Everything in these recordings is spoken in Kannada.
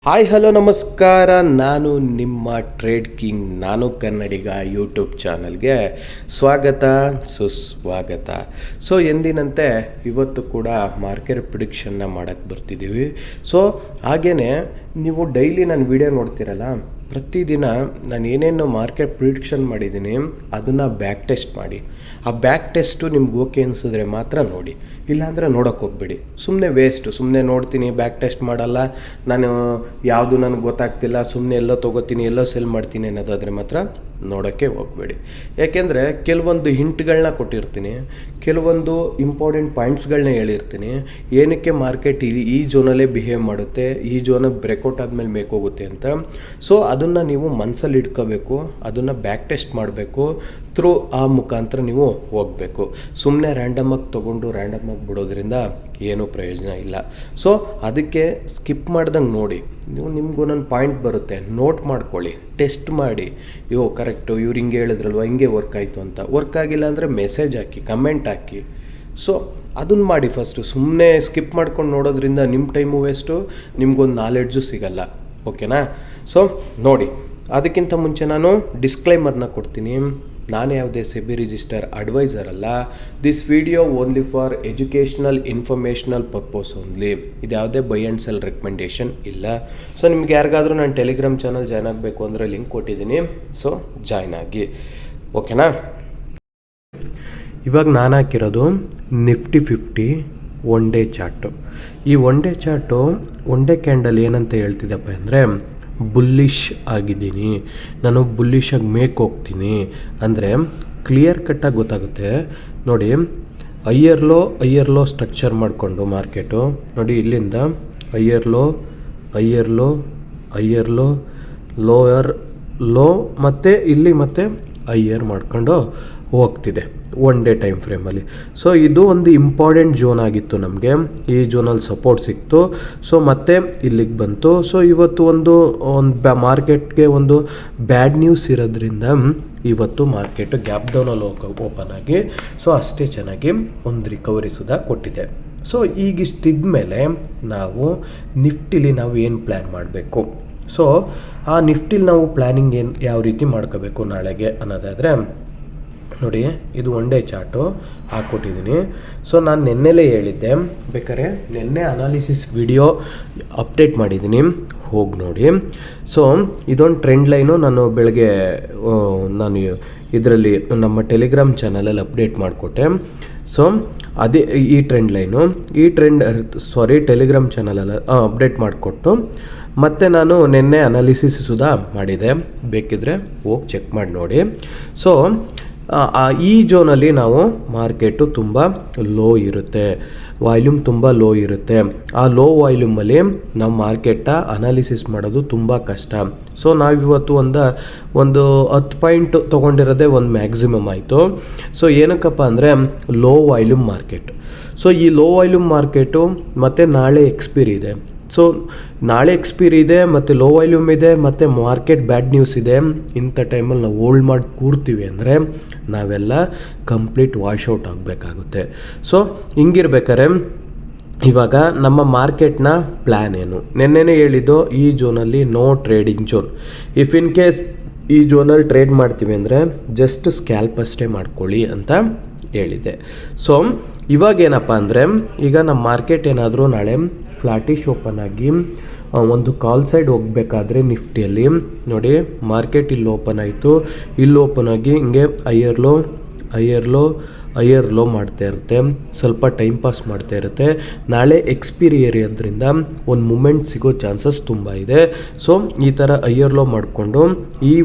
ಹಾಯ್ ಹಲೋ ನಮಸ್ಕಾರ. ನಾನು ನಿಮ್ಮ ಟ್ರೇಡ್ ಕಿಂಗ್, ನಾನು ಕನ್ನಡಿಗ ಯೂಟ್ಯೂಬ್ ಚಾನಲ್ಗೆ ಸುಸ್ವಾಗತ. ಸೊ ಎಂದಿನಂತೆ ಇವತ್ತು ಕೂಡ ಮಾರ್ಕೆಟ್ ಪ್ರಿಡಿಕ್ಷನ್ನ ಮಾಡೋಕ್ಕೆ ಬರ್ತಿದ್ದೀವಿ. ಸೊ ಹಾಗೆಯೇ ನೀವು ಡೈಲಿ ನನ್ನ ವಿಡಿಯೋ ನೋಡ್ತೀರಲ್ಲ, ಪ್ರತಿದಿನ ನಾನು ಏನೇನು ಮಾರ್ಕೆಟ್ ಪ್ರಿಡಿಕ್ಷನ್ ಮಾಡಿದ್ದೀನಿ ಅದನ್ನು ಬ್ಯಾಕ್ ಟೆಸ್ಟ್ ಮಾಡಿ. ಆ ಬ್ಯಾಕ್ ಟೆಸ್ಟು ನಿಮ್ಗೆ ಓಕೆ ಅನಿಸಿದ್ರೆ ಮಾತ್ರ ನೋಡಿ, ಇಲ್ಲಾಂದರೆ ನೋಡೋಕ್ಕೆ ಹೋಗ್ಬೇಡಿ. ಸುಮ್ಮನೆ ವೇಸ್ಟು. ಸುಮ್ಮನೆ ನೋಡ್ತೀನಿ, ಬ್ಯಾಕ್ ಟೆಸ್ಟ್ ಮಾಡಲ್ಲ, ನಾನು ಯಾವುದು ನನಗೆ ಗೊತ್ತಾಗ್ತಿಲ್ಲ, ಸುಮ್ಮನೆ ಎಲ್ಲೋ ತೊಗೋತೀನಿ, ಎಲ್ಲೋ ಸೆಲ್ ಮಾಡ್ತೀನಿ ಅನ್ನೋದಾದರೆ ಮಾತ್ರ ನೋಡೋಕ್ಕೆ ಹೋಗಬೇಡಿ. ಯಾಕೆಂದರೆ ಕೆಲವೊಂದು ಹಿಂಟ್ಗಳನ್ನ ಕೊಟ್ಟಿರ್ತೀನಿ, ಕೆಲವೊಂದು ಇಂಪಾರ್ಟೆಂಟ್ ಪಾಯಿಂಟ್ಸ್ಗಳನ್ನ ಹೇಳಿರ್ತೀನಿ. ಏನಕ್ಕೆ ಮಾರ್ಕೆಟ್ ಈ ಝೋನಲ್ಲೇ ಬಿಹೇವ್ ಮಾಡುತ್ತೆ, ಈ ಝೋನಿಗೆ ಬ್ರೇಕೌಟ್ ಆದಮೇಲೆ ಮೇಕೋಗುತ್ತೆ ಅಂತ. ಸೊ ಅದನ್ನು ನೀವು ಮನಸ್ಸಲ್ಲಿ ಇಟ್ಕೋಬೇಕು, ಅದನ್ನು ಬ್ಯಾಕ್ ಟೆಸ್ಟ್ ಮಾಡಬೇಕು. ಥ್ರೂ ಆ ಮುಖಾಂತರ ನೀವು ಹೋಗಬೇಕು. ಸುಮ್ಮನೆ ರ್ಯಾಂಡಮಾಗಿ ತೊಗೊಂಡು ರ್ಯಾಂಡಮಾಗಿ ಬಿಡೋದ್ರಿಂದ ಏನೂ ಪ್ರಯೋಜನ ಇಲ್ಲ. ಸೊ ಅದಕ್ಕೆ ಸ್ಕಿಪ್ ಮಾಡ್ದಂಗೆ ನೋಡಿ. ನಿಮ್ಗೆ ಒಂದೊಂದು ಪಾಯಿಂಟ್ ಬರುತ್ತೆ, ನೋಟ್ ಮಾಡ್ಕೊಳ್ಳಿ, ಟೆಸ್ಟ್ ಮಾಡಿ. ಕರೆಕ್ಟು, ಇವ್ರು ಹಿಂಗೆ ಹೇಳಿದ್ರಲ್ವ, ಹಿಂಗೆ ವರ್ಕ್ ಆಯಿತು ಅಂತ. ವರ್ಕ್ ಆಗಿಲ್ಲ ಅಂದರೆ ಮೆಸೇಜ್ ಹಾಕಿ, ಕಮೆಂಟ್ ಹಾಕಿ. ಸೊ ಅದನ್ನು ಮಾಡಿ ಫಸ್ಟು. ಸುಮ್ಮನೆ ಸ್ಕಿಪ್ ಮಾಡ್ಕೊಂಡು ನೋಡೋದ್ರಿಂದ ನಿಮ್ಮ ಟೈಮು ವೇಸ್ಟು, ನಿಮ್ಗೊಂದು ನಾಲೆಡ್ಜು ಸಿಗಲ್ಲ. ಓಕೆನಾ? ಸೊ ನೋಡಿ, ಅದಕ್ಕಿಂತ ಮುಂಚೆ ನಾನು ಡಿಸ್ಕ್ಲೈಮರ್ನ ಕೊಡ್ತೀನಿ. ನಾನು ಯಾವುದೇ ಸೆಬಿ ರಿಜಿಸ್ಟರ್ ಅಡ್ವೈಸರ್ ಅಲ್ಲ. This video only for educational informational purpose only. ಇದು ಯಾವುದೇ ಬೈ ಆ್ಯಂಡ್ ಸೆಲ್ ರೆಕಮೆಂಡೇಷನ್ ಇಲ್ಲ. ಸೊ ನಿಮ್ಗೆ ಯಾರಿಗಾದರೂ ನಾನು ಟೆಲಿಗ್ರಾಮ್ ಚಾನಲ್ ಜಾಯ್ನ್ ಆಗಬೇಕು ಅಂದರೆ ಲಿಂಕ್ ಕೊಟ್ಟಿದ್ದೀನಿ. ಸೊ ಜಾಯ್ನ್ ಆಗಿ. ಓಕೆನಾ? ಇವಾಗ ನಾನು ಹಾಕಿರೋದು ನಿಫ್ಟಿ 50 ಒನ್ ಡೇ ಚಾರ್ಟು. ಈ one day chart, one day candle ಏನಂತ ಹೇಳ್ತಿದ್ದಪ್ಪ ಅಂದರೆ, ಬುಲ್ಲಿಶ್ ಆಗಿದ್ದೀನಿ, ನಾನು ಬುಲ್ಲಿಶಾಗಿ ಮೇಕ್ ಹೋಗ್ತೀನಿ ಅಂದರೆ ಕ್ಲಿಯರ್ ಕಟ್ಟಾಗಿ ಗೊತ್ತಾಗುತ್ತೆ. ನೋಡಿ, ಹೈಯರ್ ಲೋ ಸ್ಟ್ರಕ್ಚರ್ ಮಾಡಿಕೊಂಡು ಮಾರ್ಕೆಟು ನೋಡಿ, ಇಲ್ಲಿಂದ ಹೈಯರ್ ಲೋ ಲೋಯರ್ ಲೋ ಮತ್ತು ಇಲ್ಲಿ ಮತ್ತೆ ಹೈಯರ್ ಮಾಡ್ಕೊಂಡು ಹೋಗ್ತಿದೆ ಒನ್ ಡೇ ಟೈಮ್ ಫ್ರೇಮಲ್ಲಿ. ಸೊ ಇದು ಒಂದು ಇಂಪಾರ್ಟೆಂಟ್ ಝೋನ್ ಆಗಿತ್ತು ನಮಗೆ. ಈ ಝೋನಲ್ಲಿ ಸಪೋರ್ಟ್ ಸಿಕ್ತು. ಸೊ ಮತ್ತೆ ಇಲ್ಲಿಗೆ ಬಂತು. ಸೊ ಇವತ್ತು ಒಂದು ಮಾರ್ಕೆಟ್ಗೆ ಒಂದು ಬ್ಯಾಡ್ ನ್ಯೂಸ್ ಇರೋದ್ರಿಂದ ಇವತ್ತು ಮಾರ್ಕೆಟು ಗ್ಯಾಪ್ ಡೌನಲ್ಲಿ ಓಪನ್ ಆಗಿ ಸೊ ಅಷ್ಟೇ ಚೆನ್ನಾಗಿ ಒಂದು ರಿಕವರಿ ಸುಧಾ ಕೊಟ್ಟಿದೆ. ಸೊ ಈಗಿಷ್ಟಿದ್ದ ಮೇಲೆ ನಾವು ನಿಫ್ಟಿಲಿ ನಾವು ಏನು ಪ್ಲ್ಯಾನ್ ಮಾಡಬೇಕು, ಸೊ ಆ ನಿಫ್ಟಿಲಿ ನಾವು ಪ್ಲ್ಯಾನಿಂಗ್ ಯಾವ ರೀತಿ ಮಾಡ್ಕೋಬೇಕು ನಾಳೆಗೆ ಅನ್ನೋದಾದರೆ, ನೋಡಿ, ಇದು ಒನ್ ಡೇ ಚಾರ್ಟು ಹಾಕ್ಕೊಟ್ಟಿದ್ದೀನಿ. ಸೊ ನಾನು ನೆನ್ನೆಲೇ ಹೇಳಿದ್ದೆ, ಬೇಕಾದ್ರೆ ನೆನ್ನೆ ಅನಾಲಿಸಿಸ್ ವಿಡಿಯೋ ಅಪ್ಡೇಟ್ ಮಾಡಿದ್ದೀನಿ, ಹೋಗಿ ನೋಡಿ. ಸೊ ಇದೊಂದು ಟ್ರೆಂಡ್ ಲೈನು ನಾನು ಬೆಳಗ್ಗೆ ನಾನು ಇದರಲ್ಲಿ ನಮ್ಮ ಟೆಲಿಗ್ರಾಮ್ ಚಾನಲಲ್ಲಿ ಅಪ್ಡೇಟ್ ಮಾಡಿಕೊಟ್ಟೆ. ಸೊ ಅದೇ ಈ ಟ್ರೆಂಡ್ ಲೈನು, ಟೆಲಿಗ್ರಾಮ್ ಚಾನಲಲ್ಲಿ ಅಪ್ಡೇಟ್ ಮಾಡಿಕೊಟ್ಟು ಮತ್ತು ನಾನು ನಿನ್ನೆ ಅನಾಲಿಸಿಸ್ ಸುಧಾ ಮಾಡಿದೆ, ಬೇಕಿದ್ದರೆ ಹೋಗಿ ಚೆಕ್ ಮಾಡಿ ನೋಡಿ. ಸೊ ಈ ಝೋನಲ್ಲಿ ನಾವು ಮಾರ್ಕೆಟು ತುಂಬ ಲೋ ಇರುತ್ತೆ, ವಾಲ್ಯೂಮ್ ತುಂಬ ಲೋ ಇರುತ್ತೆ. ಆ ಲೋ ವಾಲ್ಯೂಮಲ್ಲಿ ನಾವು ಮಾರ್ಕೆಟ ಅನಾಲಿಸಿಸ್ ಮಾಡೋದು ತುಂಬ ಕಷ್ಟ. ಸೊ ನಾವಿವತ್ತು ಒಂದು 10 ಪಾಯಿಂಟ್ ತೊಗೊಂಡಿರೋದೇ ಒಂದು ಮ್ಯಾಕ್ಸಿಮಮ್ ಆಯಿತು. ಸೊ ಏನಕ್ಕಪ್ಪ ಅಂದರೆ ಲೋ ವಾಲ್ಯೂಮ್ ಮಾರ್ಕೆಟ್. ಸೊ ಈ ಲೋ ವಾಲ್ಯೂಮ್ ಮಾರ್ಕೆಟು ಮತ್ತು ನಾಳೆ ಎಕ್ಸ್ಪೈರಿ ಇದೆ. ಸೊ ನಾಳೆ ಎಕ್ಸ್ಪೈರಿ ಇದೆ ಮತ್ತು ಲೋ ವಾಲ್ಯೂಮ್ ಇದೆ ಮತ್ತು ಮಾರ್ಕೆಟ್ ಬ್ಯಾಡ್ ನ್ಯೂಸ್ ಇದೆ. ಇಂಥ ಟೈಮಲ್ಲಿ ನಾವು ಹೋಲ್ಡ್ ಮಾಡಿ ಕೂರ್ತೀವಿ ಅಂದರೆ ನಾವೆಲ್ಲ ಕಂಪ್ಲೀಟ್ ವಾಶ್ಔಟ್ ಆಗಬೇಕಾಗುತ್ತೆ. ಸೊ ಹಿಂಗಿರ್ಬೇಕಾದ್ರೆ ಇವಾಗ ನಮ್ಮ ಮಾರ್ಕೆಟ್ನ ಪ್ಲ್ಯಾನ್ ಏನು? ನೆನ್ನೆನೇ ಹೇಳಿದ್ದು, ಈ ಝೋನಲ್ಲಿ no trading zone. If in case ಈ ಝೋನಲ್ಲಿ ಟ್ರೇಡ್ ಮಾಡ್ತೀವಿ ಅಂದರೆ ಜಸ್ಟ್ ಸ್ಕ್ಯಾಲ್ಪ್ ಅಷ್ಟೇ ಮಾಡ್ಕೊಳ್ಳಿ ಅಂತ ಹೇಳಿದೆ. ಸೊ ಇವಾಗೇನಪ್ಪ ಅಂದರೆ, ಈಗ ನಮ್ಮ ಮಾರ್ಕೆಟ್ ಏನಾದರೂ ನಾಳೆ ಫ್ಲಾಟಿಶ್ ಓಪನ್ ಆಗಿ ಒಂದು ಕಾಲ್ ಸೈಡ್ ಹೋಗಬೇಕಾದ್ರೆ ನಿಫ್ಟಿಯಲ್ಲಿ ನೋಡಿ, ಮಾರ್ಕೆಟ್ ಇಲ್ಲಿ ಓಪನ್ ಆಯಿತು, ಇಲ್ಲಿ ಓಪನ್ ಆಗಿ ಹಿಂಗೆ ಹೈಯರ್ ಲೋ ಮಾಡ್ತಾ ಇರುತ್ತೆ, ಸ್ವಲ್ಪ ಟೈಮ್ ಪಾಸ್ ಮಾಡ್ತಾ ಇರುತ್ತೆ. ನಾಳೆ ಎಕ್ಸ್ಪೈರಿ ಇರೋದ್ರಿಂದ ಒಂದು ಮೂಮೆಂಟ್ ಸಿಗೋ ಚಾನ್ಸಸ್ ತುಂಬ ಇದೆ. ಸೊ ಈ ಥರ ಹೈಯರ್ ಲೋ ಮಾಡಿಕೊಂಡು ಈ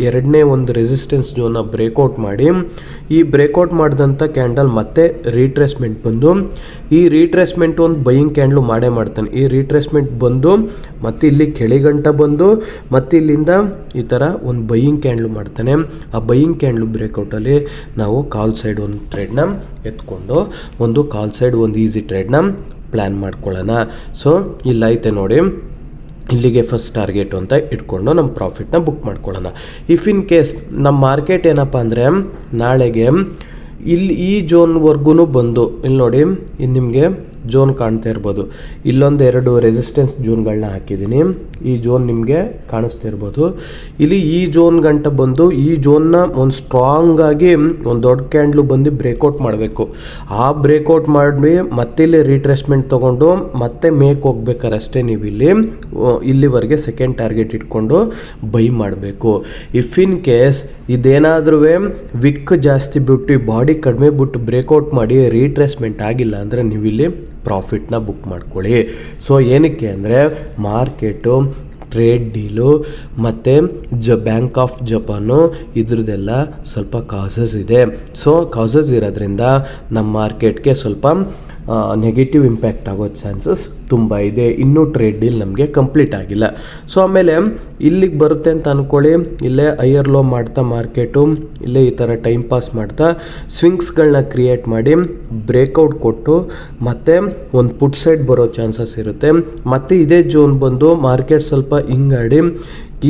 ಎರಡನೇ ರೆಸಿಸ್ಟೆನ್ಸ್ ಝೋನ್ನ ಬ್ರೇಕೌಟ್ ಮಾಡಿ, ಈ ಬ್ರೇಕೌಟ್ ಮಾಡಿದಂಥ ಕ್ಯಾಂಡಲ್ ಮತ್ತೆ ರೀಟ್ರೇಸ್ಮೆಂಟ್ ಬಂದು, ಈ ರೀಟ್ರೇಸ್ಮೆಂಟ್ ಒಂದು ಬೈಯಿಂಗ್ ಕ್ಯಾಂಡ್ಲು ಮಾಡ್ತಾನೆ. ಈ ರೀಟ್ರೇಸ್ಮೆಂಟ್ ಬಂದು ಮತ್ತೆ ಇಲ್ಲಿ ಕೆಳಗಂಟ ಬಂದು ಮತ್ತೆ ಇಲ್ಲಿಂದ ಈ ಥರ ಒಂದು ಬೈಯಿಂಗ್ ಕ್ಯಾಂಡ್ಲು ಮಾಡ್ತಾನೆ. ಆ ಬೈಯಿಂಗ್ ಕ್ಯಾಂಡ್ಲು ಬ್ರೇಕೌಟಲ್ಲಿ ನಾವು ಕಾಲ್ ಸೈಡ್ ಒಂದು ಟ್ರೇಡ್ನ ಎತ್ಕೊಂಡು ಒಂದು ಕಾಲ್ ಸೈಡ್ ಒಂದು ಈಸಿ ಟ್ರೇಡ್ನ ಪ್ಲ್ಯಾನ್ ಮಾಡ್ಕೊಳ್ಳೋಣ. ಸೊ ಇಲ್ಲೈತೆ ನೋಡಿ, ಇಲ್ಲಿಗೆ ಫಸ್ಟ್ ಟಾರ್ಗೆಟು ಅಂತ ಇಟ್ಕೊಂಡು ನಮ್ಮ ಪ್ರಾಫಿಟ್ನ ಬುಕ್ ಮಾಡ್ಕೊಳ್ಳೋಣ. ಇಫ್ ಇನ್ ಕೇಸ್ ನಮ್ಮ ಮಾರ್ಕೆಟ್ ಏನಪ್ಪ ಅಂದರೆ ನಾಳೆಗೆ ಇಲ್ಲಿ ಈ ಝೋನ್ವರೆಗೂ ಬಂದು, ಇಲ್ಲಿ ನೋಡಿ, ಇನ್ನು ನಿಮಗೆ ಜೋನ್ ಕಾಣ್ತಾ ಇರ್ಬೋದು. ಇಲ್ಲೊಂದು 2 ರೆಸಿಸ್ಟೆನ್ಸ್ ಜೋನ್ಗಳನ್ನ ಹಾಕಿದ್ದೀನಿ. ಈ ಜೋನ್ ನಿಮಗೆ ಕಾಣಿಸ್ತಾ ಇರ್ಬೋದು. ಇಲ್ಲಿ ಈ ಜೋನ್ ಗಂಟ ಬಂದು ಈ ಜೋನ್ನ ಒಂದು ಸ್ಟ್ರಾಂಗ್ ಆಗಿ ಒಂದು ದೊಡ್ಡ ಕ್ಯಾಂಡ್ಲು ಬಂದು ಬ್ರೇಕ್ಔಟ್ ಮಾಡಬೇಕು. ಆ ಬ್ರೇಕ್ಔಟ್ ಮಾಡಿ ಮತ್ತೆ ಇಲ್ಲಿ ರೀಟ್ರೇಸ್ಮೆಂಟ್ ತೊಗೊಂಡು ಮತ್ತೆ ಮೇಕ್ ಹೋಗ್ಬೇಕಾರೆ ಅಷ್ಟೇ ನೀವು ಇಲ್ಲಿವರೆಗೆ ಸೆಕೆಂಡ್ ಟಾರ್ಗೆಟ್ ಇಟ್ಕೊಂಡು ಬೈ ಮಾಡಬೇಕು. ಇಫ್ ಇನ್ ಕೇಸ್ ಇದೇನಾದ್ರೂ ವಿಕ್ ಜಾಸ್ತಿ ಬಿಟ್ಟು ಬಾಡಿ ಕಡಿಮೆ ಬಿಟ್ಟು ಬ್ರೇಕ್ಔಟ್ ಮಾಡಿ ರೀಟ್ರೇಸ್ಮೆಂಟ್ ಆಗಿಲ್ಲ ಅಂದರೆ ನೀವು ಇಲ್ಲಿ ಪ್ರಾಫಿಟ್ನ ಬುಕ್ ಮಾಡ್ಕೊಳ್ಳಿ. ಸೊ ಏನಕ್ಕೆ ಅಂದರೆ ಮಾರ್ಕೆಟು ಟ್ರೇಡ್ ಡೀಲು ಮತ್ತು ಬ್ಯಾಂಕ್ ಆಫ್ ಜಪಾನು ಇದ್ರದ್ದೆಲ್ಲ ಸ್ವಲ್ಪ ಕಾಸಸ್ ಇದೆ. ಸೊ ಕಾಸಸ್ ಇರೋದ್ರಿಂದ ನಮ್ಮ ಮಾರ್ಕೆಟ್ಗೆ ಸ್ವಲ್ಪ ನೆಗೆಟಿವ್ ಇಂಪ್ಯಾಕ್ಟ್ ಆಗೋ ಚಾನ್ಸಸ್ ತುಂಬ ಇದೆ. ಇನ್ನೂ ಟ್ರೇಡ್ ಡೀಲ್ ನಮಗೆ ಕಂಪ್ಲೀಟ್ ಆಗಿಲ್ಲ. ಸೊ ಆಮೇಲೆ ಇಲ್ಲಿಗೆ ಬರುತ್ತೆ ಅಂತ ಅಂದ್ಕೊಳ್ಳಿ, ಇಲ್ಲೇ ಹೈಯರ್ ಲೋ ಮಾಡ್ತಾ ಮಾರ್ಕೆಟು ಇಲ್ಲೇ ಈ ಥರ ಟೈಮ್ ಪಾಸ್ ಮಾಡ್ತಾ ಸ್ವಿಂಗ್ಸ್ಗಳನ್ನ ಕ್ರಿಯೇಟ್ ಮಾಡಿ ಬ್ರೇಕ್ಔಟ್ ಕೊಟ್ಟು ಮತ್ತೆ ಒಂದು ಪುಟ್ ಸೈಡ್ ಬರೋ ಚಾನ್ಸಸ್ ಇರುತ್ತೆ. ಮತ್ತು ಇದೇ ಜೋನ್ ಬಂದು ಮಾರ್ಕೆಟ್ ಸ್ವಲ್ಪ ಹಿಂಗಾಡಿ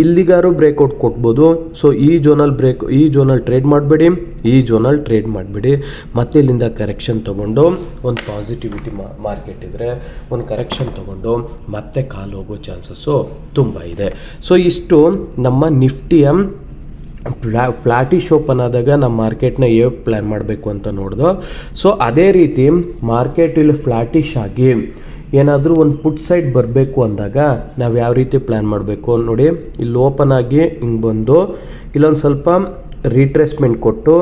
ಇಲ್ಲಿಗಾರು ಬ್ರೇಕ್ಔಟ್ ಕೊಟ್ಬೋದು. ಸೊ ಈ ಜೋನಲ್ಲಿ ಟ್ರೇಡ್ ಮಾಡಬೇಡಿ, ಈ ಜೋನಲ್ಲಿ ಟ್ರೇಡ್ ಮಾಡಿಬಿಡಿ. ಮತ್ತೆ ಇಲ್ಲಿಂದ ಕರೆಕ್ಷನ್ ತೊಗೊಂಡು ಒಂದು ಪಾಸಿಟಿವಿಟಿ ಮಾರ್ಕೆಟ್ ಇದ್ದರೆ ಒಂದು ಕರೆಕ್ಷನ್ ತೊಗೊಂಡು ಮತ್ತೆ ಕಾಲು ಹೋಗೋ ಚಾನ್ಸಸ್ಸು ತುಂಬ ಇದೆ. ಸೊ ಇಷ್ಟು ನಮ್ಮ ನಿಫ್ಟಿಯ ಫ್ಲಾಟಿಶ್ ಓಪನ್ ಆದಾಗ ನಮ್ಮ ಮಾರ್ಕೆಟ್ನ ಹೇಗೆ ಪ್ಲ್ಯಾನ್ ಮಾಡಬೇಕು ಅಂತ ನೋಡ್ದೋ. ಸೊ ಅದೇ ರೀತಿ ಮಾರ್ಕೆಟ್ ಇಲ್ಲಿ ಫ್ಲಾಟಿಶ್ ಆಗಿ ಏನಾದರೂ ಒಂದು ಪುಟ್ ಸೈಡ್ ಬರಬೇಕು ಅಂದಾಗ ನಾವು ಯಾವ ರೀತಿ ಪ್ಲ್ಯಾನ್ ಮಾಡಬೇಕು ನೋಡಿ. ಇಲ್ಲಿ ಓಪನ್ ಆಗಿ ಹಿಂಗೆ ಬಂದು ಇಲ್ಲೊಂದು ಸ್ವಲ್ಪ ರೀಟ್ರೇಸ್ಮೆಂಟ್ ಕೊಟ್ಟು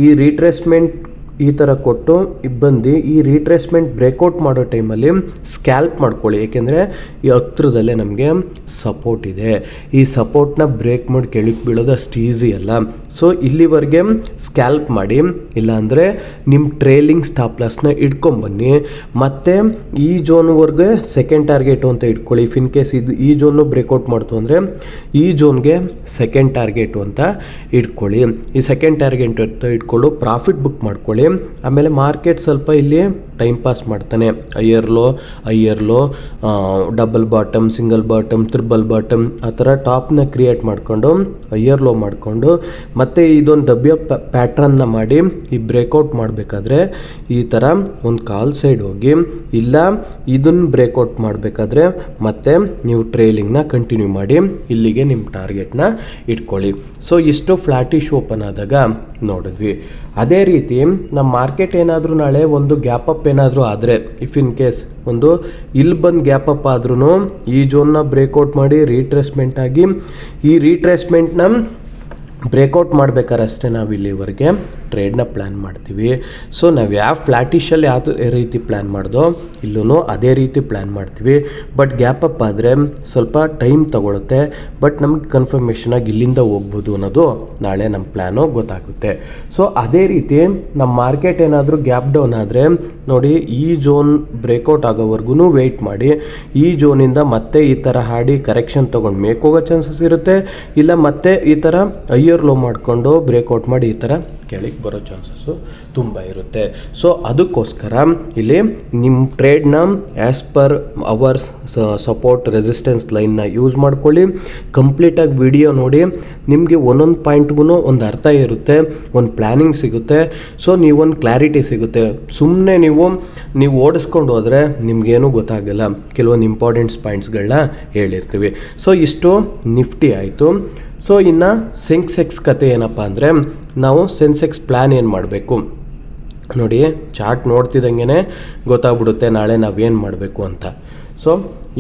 ಈ ರೀಟ್ರೇಸ್ಮೆಂಟ್ ಈ ಥರ ಕೊಟ್ಟು ಬಂದು ಈ ರೀಟ್ರೇಸ್ಮೆಂಟ್ ಬ್ರೇಕ್ಔಟ್ ಮಾಡೋ ಟೈಮಲ್ಲಿ ಸ್ಕ್ಯಾಲ್ಪ್ ಮಾಡ್ಕೊಳ್ಳಿ. ಏಕೆಂದರೆ ಈ ಹತ್ರದಲ್ಲೇ ನಮಗೆ ಸಪೋರ್ಟ್ ಇದೆ. ಈ ಸಪೋರ್ಟ್ನ ಬ್ರೇಕ್ ಮಾಡಿ ಕೆಳಗೆ ಬೀಳೋದು ಅಷ್ಟು ಈಸಿ ಅಲ್ಲ. ಸೊ ಇಲ್ಲಿವರೆಗೆ ಸ್ಕ್ಯಾಲ್ಪ್ ಮಾಡಿ, ಇಲ್ಲಾಂದರೆ ನಿಮ್ಮ ಟ್ರೇಲಿಂಗ್ ಸ್ಟಾಪ್ ಲಾಸ್ನ ಇಟ್ಕೊಂಬನ್ನಿ. ಮತ್ತು ಈ ಜೋನ್ವರೆಗೆ ಸೆಕೆಂಡ್ ಟಾರ್ಗೆಟು ಅಂತ ಇಟ್ಕೊಳ್ಳಿ. ಇಫ್ ಇನ್ ಕೇಸ್ ಈ ಜೋನು ಬ್ರೇಕ್ಔಟ್ ಮಾಡ್ತು ಅಂದರೆ ಈ ಜೋನ್ಗೆ ಸೆಕೆಂಡ್ ಟಾರ್ಗೆಟು ಅಂತ ಇಟ್ಕೊಳ್ಳಿ. ಈ ಸೆಕೆಂಡ್ ಟಾರ್ಗೆಟ್ ಅಂತ ಇಟ್ಕೊಂಡು ಪ್ರಾಫಿಟ್ ಬುಕ್ ಮಾಡ್ಕೊಳ್ಳಿ. ಆಮೇಲೆ ಮಾರ್ಕೆಟ್ ಸ್ವಲ್ಪ ಇಲ್ಲಿ ಟೈಮ್ ಪಾಸ್ ಮಾಡ್ತಾನೆ. Higher low double bottom, single bottom, triple bottom ಆ ಥರ ಟಾಪ್ನ ಕ್ರಿಯೇಟ್ ಮಾಡಿಕೊಂಡು ಹೈಯರ್ ಲೋ ಮಾಡಿಕೊಂಡು ಮತ್ತು ಇದೊಂದು ಡಬ್ಲ್ಯೂ ಪ್ಯಾಟ್ರನ್ನ ಮಾಡಿ ಈ ಬ್ರೇಕ್ಔಟ್ ಮಾಡಬೇಕಾದ್ರೆ ಈ ಥರ ಒಂದು ಕಾಲ್ ಸೈಡ್ ಹೋಗಿ, ಇಲ್ಲ ಇದನ್ನು ಬ್ರೇಕ್ಔಟ್ ಮಾಡಬೇಕಾದ್ರೆ ಮತ್ತೆ ನೀವು ಟ್ರೇಲಿಂಗ್ನ ಕಂಟಿನ್ಯೂ ಮಾಡಿ ಇಲ್ಲಿಗೆ ನಿಮ್ಮ ಟಾರ್ಗೆಟ್ನ ಇಟ್ಕೊಳ್ಳಿ. ಸೊ ಇಷ್ಟು ಫ್ಲಾಟಿಶ್ ಓಪನ್ ಆದಾಗ ನೋಡಿದ್ವಿ. ಅದೇ ರೀತಿ ನಮ್ಮ ಮಾರ್ಕೆಟ್ ಏನಾದರೂ ನಾಳೆ ಒಂದು ಗ್ಯಾಪ್ ಅಪ್ ಏನಾದರೂ ಆದರೆ, ಇಫ್ ಇನ್ ಕೇಸ್ ಒಂದು ಇಲ್ಲಿ ಬಂದು ಗ್ಯಾಪ್ ಅಪ್ ಆದ್ರೂ ಈ ಜೋನ್ನ ಬ್ರೇಕ್ಔಟ್ ಮಾಡಿ ರೀಟ್ರೇಸ್ಮೆಂಟ್ ಆಗಿ ಈ ರೀಟ್ರೇಸ್ಮೆಂಟ್ನ ಬ್ರೇಕ್ಔಟ್ ಮಾಡ್ಬೇಕಾದ್ರೆ ಅಷ್ಟೇ ನಾವು ಇಲ್ಲಿವರೆಗೆ ಟ್ರೇಡ್ನ ಪ್ಲ್ಯಾನ್ ಮಾಡ್ತೀವಿ. ಸೊ ನಾವು ಯಾವ ಫ್ಲಾಟಿಶಲ್ಲಿ ಯಾವ ರೀತಿ ಪ್ಲ್ಯಾನ್ ಮಾಡ್ದೋ ಇಲ್ಲೂ ಅದೇ ರೀತಿ ಪ್ಲ್ಯಾನ್ ಮಾಡ್ತೀವಿ. ಬಟ್ ಗ್ಯಾಪ್ ಅಪ್ ಆದರೆ ಸ್ವಲ್ಪ ಟೈಮ್ ತಗೊಳುತ್ತೆ. ಬಟ್ ನಮ್ಗೆ ಕನ್ಫರ್ಮೇಷನ್ ಆಗಿ ಇಲ್ಲಿಂದ ಹೋಗ್ಬೋದು ಅನ್ನೋದು ನಾಳೆ ನಮ್ಮ ಪ್ಲ್ಯಾನು ಗೊತ್ತಾಗುತ್ತೆ. ಸೊ ಅದೇ ರೀತಿ ನಮ್ಮ ಮಾರ್ಕೆಟ್ ಏನಾದರೂ ಗ್ಯಾಪ್ ಡೌನ್ ಆದರೆ ನೋಡಿ, ಈ ಜೋನ್ ಬ್ರೇಕ್ಔಟ್ ಆಗೋವರೆಗೂ ವೆಯ್ಟ್ ಮಾಡಿ. ಈ ಜೋನಿಂದ ಮತ್ತೆ ಈ ಥರ ಹಾಡಿ ಕರೆಕ್ಷನ್ ತೊಗೊಂಡು ಮೇಕ್ ಹೋಗೋ ಚಾನ್ಸಸ್ ಇರುತ್ತೆ. ಇಲ್ಲ ಮತ್ತೆ ಈ ಥರ ಹೈಯರ್ ಲೋ ಮಾಡಿಕೊಂಡು ಬ್ರೇಕ್ಔಟ್ ಮಾಡಿ ಈ ಥರ ಕೆಳಗೆ ಬರೋ ಚಾನ್ಸಸ್ಸು ತುಂಬ ಇರುತ್ತೆ. ಸೊ ಅದಕ್ಕೋಸ್ಕರ ಇಲ್ಲಿ ನಿಮ್ಮ ಟ್ರೇಡ್ನ as per ours support resistance ಲೈನ್ನ ಯೂಸ್ ಮಾಡ್ಕೊಳ್ಳಿ. ಕಂಪ್ಲೀಟಾಗಿ ವಿಡಿಯೋ ನೋಡಿ, ನಿಮಗೆ ಒಂದೊಂದು ಪಾಯಿಂಟ್ಗೂ ಒಂದು ಅರ್ಥ ಇರುತ್ತೆ, ಒಂದು ಪ್ಲ್ಯಾನಿಂಗ್ ಸಿಗುತ್ತೆ. ಸೊ ನೀವೊಂದು ಕ್ಲಾರಿಟಿ ಸಿಗುತ್ತೆ. ಸುಮ್ಮನೆ ನೀವು ಓಡಿಸ್ಕೊಂಡು ಹೋದರೆ ನಿಮಗೇನು ಗೊತ್ತಾಗಲ್ಲ. ಕೆಲವೊಂದು ಇಂಪಾರ್ಟೆಂಟ್ಸ್ ಪಾಯಿಂಟ್ಸ್ಗಳನ್ನ ಹೇಳಿರ್ತೀವಿ. ಸೊ ಇಷ್ಟು ನಿಫ್ಟಿ ಆಯಿತು. ಸೊ ಇನ್ನು ಸೆನ್ಸೆಕ್ಸ್ ಕತೆ ಏನಪ್ಪ ಅಂದರೆ, ನಾವು ಸೆನ್ಸೆಕ್ಸ್ ಪ್ಲ್ಯಾನ್ ಏನು ಮಾಡಬೇಕು ನೋಡಿ. ಚಾರ್ಟ್ ನೋಡ್ತಿದ್ದಂಗೆ ಗೊತ್ತಾಗ್ಬಿಡುತ್ತೆ ನಾಳೆ ನಾವೇನು ಮಾಡಬೇಕು ಅಂತ. ಸೊ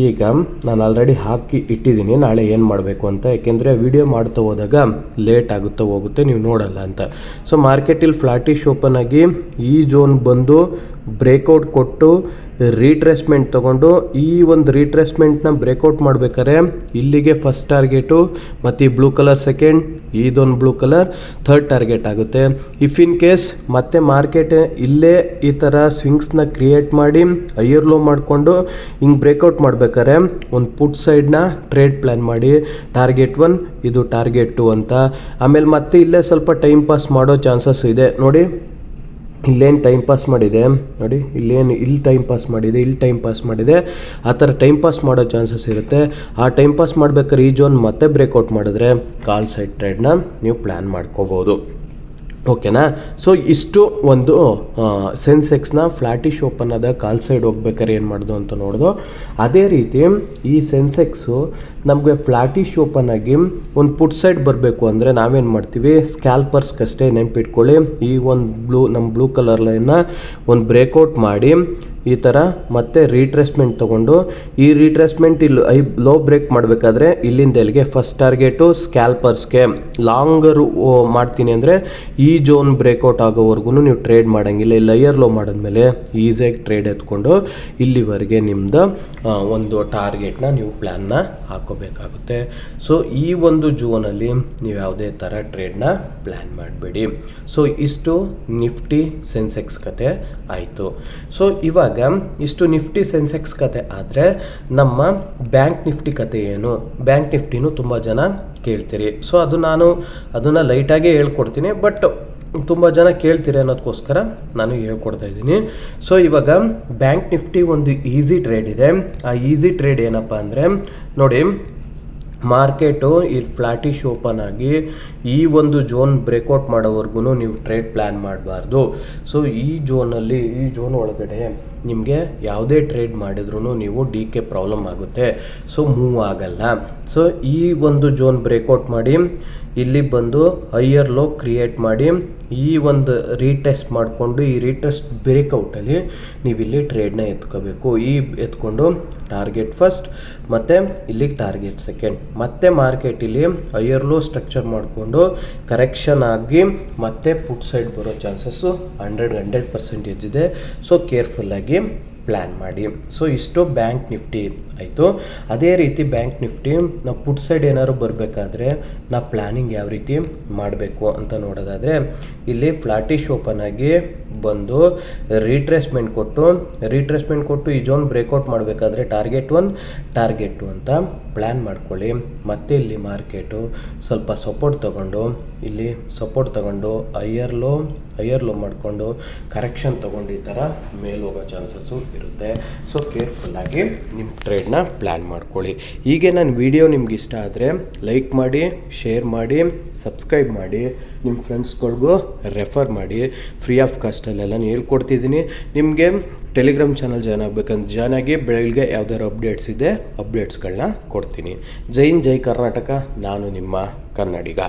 ಈಗ ನಾನು ಆಲ್ರೆಡಿ ಹಾಕಿ ಇಟ್ಟಿದ್ದೀನಿ ನಾಳೆ ಏನು ಮಾಡಬೇಕು ಅಂತ. ಯಾಕೆಂದರೆ ವಿಡಿಯೋ ಮಾಡ್ತಾ ಹೋದಾಗ ಲೇಟ್ ಆಗುತ್ತಾ ಹೋಗುತ್ತೆ, ನೀವು ನೋಡಲ್ಲ ಅಂತ. ಸೊ ಮಾರ್ಕೆಟಲ್ಲಿ ಫ್ಲಾಟಿಶ್ ಓಪನ್ ಆಗಿ ಈ ಜೋನ್ ಬಂದು ಬ್ರೇಕ್ಔಟ್ ಕೊಟ್ಟು ರೀಟ್ರೇಸ್ಮೆಂಟ್ ತೊಗೊಂಡು ಈ ಒಂದು ರೀಟ್ರೇಸ್ಮೆಂಟ್ನ ಬ್ರೇಕ್ಔಟ್ ಮಾಡಬೇಕಾದ್ರೆ ಇಲ್ಲಿಗೆ ಫಸ್ಟ್ ಟಾರ್ಗೆಟು ಮತ್ತು ಈ ಬ್ಲೂ ಕಲರ್ ಸೆಕೆಂಡ್, ಇದೊಂದು ಬ್ಲೂ ಕಲರ್ ಥರ್ಡ್ ಟಾರ್ಗೆಟ್ ಆಗುತ್ತೆ. ಇಫ್ ಇನ್ ಕೇಸ್ ಮತ್ತೆ ಮಾರ್ಕೆಟ್ ಇಲ್ಲೇ ಈ ಥರ ಸ್ವಿಂಗ್ಸ್ನ ಕ್ರಿಯೇಟ್ ಮಾಡಿ ಹೈಯರ್ ಲೋ ಮಾಡಿಕೊಂಡು ಹಿಂಗೆ ಬ್ರೇಕ್ಔಟ್ ಮಾಡಬೇಕಾದ್ರೆ ಒಂದು ಪುಟ್ ಸೈಡ್ನ ಟ್ರೇಡ್ ಪ್ಲ್ಯಾನ್ ಮಾಡಿ ಟಾರ್ಗೆಟ್ 1 ಇದು ಟಾರ್ಗೆಟ್ 2 ಅಂತ. ಆಮೇಲೆ ಮತ್ತೆ ಇಲ್ಲೇ ಸ್ವಲ್ಪ ಟೈಮ್ ಪಾಸ್ ಮಾಡೋ ಚಾನ್ಸಸ್ ಇದೆ ನೋಡಿ. ಇಲ್ಲೇನು ಟೈಮ್ ಪಾಸ್ ಮಾಡಿದೆ ನೋಡಿ, ಇಲ್ಲಿ ಟೈಮ್ ಪಾಸ್ ಮಾಡಿದೆ, ಇಲ್ಲಿ ಟೈಮ್ ಪಾಸ್ ಮಾಡಿದೆ. ಆ ಥರ ಟೈಮ್ ಪಾಸ್ ಮಾಡೋ ಚಾನ್ಸಸ್ ಇರುತ್ತೆ. ಆ ಟೈಮ್ ಪಾಸ್ ಮಾಡ್ಬೇಕಾದ್ರೆ ಈ ಜೋನ್ ಮತ್ತೆ ಬ್ರೇಕ್ಔಟ್ ಮಾಡಿದ್ರೆ ಕಾಲ್ ಸೈಡ್ ಟ್ರೇಡ್ನ ನೀವು ಪ್ಲ್ಯಾನ್ ಮಾಡ್ಕೋಬೋದು. ಓಕೆನಾ. ಸೊ ಇಷ್ಟು ಒಂದು ಸೆನ್ಸೆಕ್ಸ್ನ ಫ್ಲ್ಯಾಟಿಶ್ ಓಪನ್ ಆದ ಕಾಲ್ ಸೈಡ್ ಹೋಗ್ಬೇಕಾದ್ರೆ ಏನು ಮಾಡೋದು ಅಂತ ನೋಡೋದು. ಅದೇ ರೀತಿ ಈ ಸೆನ್ಸೆಕ್ಸು ನಮಗೆ ಫ್ಲ್ಯಾಟಿಶ್ ಓಪನ್ ಆಗಿ ಒಂದು ಪುಟ್ ಸೈಡ್ ಬರಬೇಕು ಅಂದರೆ ನಾವೇನು ಮಾಡ್ತೀವಿ, ಸ್ಕ್ಯಾಲ್ಪರ್ಸ್ಗಷ್ಟೇ ನೆನಪಿಟ್ಕೊಳ್ಳಿ, ಈ ಒಂದು ನಮ್ಮ ಬ್ಲೂ ಕಲರ್ ಲೈನ್ನ ಒಂದು ಬ್ರೇಕ್ಔಟ್ ಮಾಡಿ ಈ ಥರ ಮತ್ತೆ ರೀಟ್ರೇಸ್ಮೆಂಟ್ ತೊಗೊಂಡು, ಈ ರೀಟ್ರೇಸ್ಮೆಂಟ್ ಇಲ್ಲಿ ಲೋ ಬ್ರೇಕ್ ಮಾಡಬೇಕಾದ್ರೆ ಇಲ್ಲಿಂದ ಎಲ್ಲಿಗೆ ಫಸ್ಟ್ ಟಾರ್ಗೆಟು ಸ್ಕ್ಯಾಲ್ಪರ್ಸ್ಗೆ. ಲಾಂಗರು ಮಾಡ್ತೀನಿ ಅಂದರೆ ಈ ಜೋನ್ ಬ್ರೇಕ್ಔಟ್ ಆಗೋವರೆಗೂ ನೀವು ಟ್ರೇಡ್ ಮಾಡೋಂಗಿಲ್ಲ. ಈ ಲೈಯರ್ ಲೋ ಮಾಡಿದ್ಮೇಲೆ ಈಸಿಯಾಗಿ ಟ್ರೇಡ್ ಎತ್ಕೊಂಡು ಇಲ್ಲಿವರೆಗೆ ನಿಮ್ಮದು ಒಂದು ಟಾರ್ಗೆಟ್ನ ನೀವು ಪ್ಲ್ಯಾನ್ನ ಹಾಕೋಬೇಕಾಗುತ್ತೆ. ಸೊ ಈ ಒಂದು ಜೋನಲ್ಲಿ ನೀವು ಯಾವುದೇ ಥರ ಟ್ರೇಡ್ನ ಪ್ಲ್ಯಾನ್ ಮಾಡಬೇಡಿ. ಸೊ ಇಷ್ಟು ನಿಫ್ಟಿ ಸೆನ್ಸೆಕ್ಸ್ ಕತೆ ಆಯಿತು. ಸೊ ಇವಾಗ ಇಷ್ಟು ನಿಫ್ಟಿ ಸೆನ್ಸೆಕ್ಸ್ ಕತೆ ಆದರೆ ನಮ್ಮ ಬ್ಯಾಂಕ್ ನಿಫ್ಟಿ ಕತೆ ಏನು? ಬ್ಯಾಂಕ್ ನಿಫ್ಟಿನೂ ತುಂಬ ಜನ ಕೇಳ್ತೀರಿ. ಸೊ ಅದನ್ನು ಲೈಟಾಗೇ ಹೇಳ್ಕೊಡ್ತೀನಿ, ಬಟ್ ತುಂಬ ಜನ ಕೇಳ್ತೀರಿ ಅನ್ನೋದಕ್ಕೋಸ್ಕರ ನಾನು ಹೇಳ್ಕೊಡ್ತಾ ಇದ್ದೀನಿ. ಸೊ ಇವಾಗ ಬ್ಯಾಂಕ್ ನಿಫ್ಟಿ ಒಂದು ಈಸಿ ಟ್ರೇಡ್ ಇದೆ. ಆ ಈಸಿ ಟ್ರೇಡ್ ಏನಪ್ಪ ಅಂದರೆ ನೋಡಿ, ಮಾರ್ಕೆಟು ಇಲ್ಲಿ ಫ್ಲ್ಯಾಟಿಶ್ ಓಪನ್ ಆಗಿ ಈ ಒಂದು ಜೋನ್ ಬ್ರೇಕ್ಔಟ್ ಮಾಡೋವರೆಗೂ ನೀವು ಟ್ರೇಡ್ ಪ್ಲ್ಯಾನ್ ಮಾಡಬಾರ್ದು. ಸೊ ಈ ಜೋನ್ ಒಳಗಡೆ ನಿಮಗೆ ಯಾವುದೇ ಟ್ರೇಡ್ ಮಾಡಿದ್ರೂ ನೀವು ಕೆ ಪ್ರಾಬ್ಲಮ್ ಆಗುತ್ತೆ. ಸೊ ಮೂವ್ ಆಗಲ್ಲ. ಸೊ ಈ ಒಂದು ಜೋನ್ ಬ್ರೇಕ್ಔಟ್ ಮಾಡಿ ಇಲ್ಲಿ ಬಂದು ಹೈಯರ್ ಲೋ ಕ್ರಿಯೇಟ್ ಮಾಡಿ ಈ ಒಂದು ರೀಟೆಸ್ಟ್ ಮಾಡಿಕೊಂಡು ಈ ರೀಟೆಸ್ಟ್ ಬ್ರೇಕ್ಔಟಲ್ಲಿ ನೀವಿಲ್ಲಿ ಟ್ರೇಡ್ನ ಎತ್ಕೋಬೇಕು. ಎತ್ಕೊಂಡು ಟಾರ್ಗೆಟ್ ಫಸ್ಟ್ ಮತ್ತು ಇಲ್ಲಿಗೆ ಟಾರ್ಗೆಟ್ ಸೆಕೆಂಡ್, ಮತ್ತೆ ಮಾರ್ಕೆಟ್ ಇಲ್ಲಿ ಹೈಯರ್ ಲೋ ಸ್ಟ್ರಕ್ಚರ್ ಮಾಡಿಕೊಂಡು ಕರೆಕ್ಷನ್ ಆಗಿ ಮತ್ತೆ ಪುಟ್ ಸೈಡ್ ಬರೋ ಚಾನ್ಸಸ್ಸು 100% ಇದೆ. ಸೊ ಕೇರ್ಫುಲ್ಲಾಗಿ ಪ್ಲ್ಯಾನ್ ಮಾಡಿ. ಸೊ ಇಷ್ಟು ಬ್ಯಾಂಕ್ ನಿಫ್ಟಿ ಆಯಿತು. ಅದೇ ರೀತಿ ಬ್ಯಾಂಕ್ ನಿಫ್ಟಿ ನಾವು ಪುಟ್ ಸೈಡ್ ಏನಾದ್ರು ಬರಬೇಕಾದ್ರೆ ನಾವು ಪ್ಲ್ಯಾನಿಂಗ್ ಯಾವ ರೀತಿ ಮಾಡಬೇಕು ಅಂತ ನೋಡೋದಾದರೆ, ಇಲ್ಲಿ ಫ್ಲ್ಯಾಟಿಶ್ ಓಪನ್ ಆಗಿ ಬಂದು ರೀಟ್ರೇಸ್ಮೆಂಟ್ ಕೊಟ್ಟು ಈ ಜೋನ್ ಬ್ರೇಕ್ಔಟ್ ಮಾಡಬೇಕಾದ್ರೆ ಟಾರ್ಗೆಟ್ 1 ಟಾರ್ಗೆಟ್ 2 ಅಂತ ಪ್ಲ್ಯಾನ್ ಮಾಡ್ಕೊಳ್ಳಿ. ಮತ್ತೆ ಇಲ್ಲಿ ಮಾರ್ಕೆಟು ಸ್ವಲ್ಪ ಸಪೋರ್ಟ್ ತಗೊಂಡು ಹೈಯರ್ ಲೋ ಮಾಡಿಕೊಂಡು ಕರೆಕ್ಷನ್ ತೊಗೊಂಡು ಈ ಥರ ಮೇಲೆ ಹೋಗೋ ಚಾನ್ಸಸ್ಸು ಇರುತ್ತೆ. ಸೊ ಕೇರ್ಫುಲ್ಲಾಗಿ ನಿಮ್ಮ ಟ್ರೇಡ್ನ ಪ್ಲ್ಯಾನ್ ಮಾಡ್ಕೊಳ್ಳಿ. ಹೀಗೆ ನನ್ನ ವಿಡಿಯೋ ನಿಮ್ಗೆ ಇಷ್ಟ ಆದರೆ ಲೈಕ್ ಮಾಡಿ, ಶೇರ್ ಮಾಡಿ, ಸಬ್ಸ್ಕ್ರೈಬ್ ಮಾಡಿ, ನಿಮ್ಮ ಫ್ರೆಂಡ್ಸ್ಗಳಿಗೂ ರೆಫರ್ ಮಾಡಿ. ಫ್ರೀ ಆಫ್ ಕಾಸ್ಟಲ್ಲೆಲ್ಲ ಹೇಳ್ಕೊಡ್ತಿದ್ದೀನಿ. ನಿಮಗೆ ಟೆಲಿಗ್ರಾಮ್ ಚಾನಲ್ ಜಾಯ್ನ್ ಆಗಬೇಕಂತ ಜಾಯ್ನ್ ಆಗಿ, ಬೆಳಗ್ಗೆ ಯಾವ್ದಾದ್ರು ಅಪ್ಡೇಟ್ಸ್ಗಳನ್ನ ಕೊಡ್ತೀನಿ. ಜೈ ಹಿಂದ್, ಜೈ ಕರ್ನಾಟಕ. ನಾನು ನಿಮ್ಮ ಕನ್ನಡಿಗ.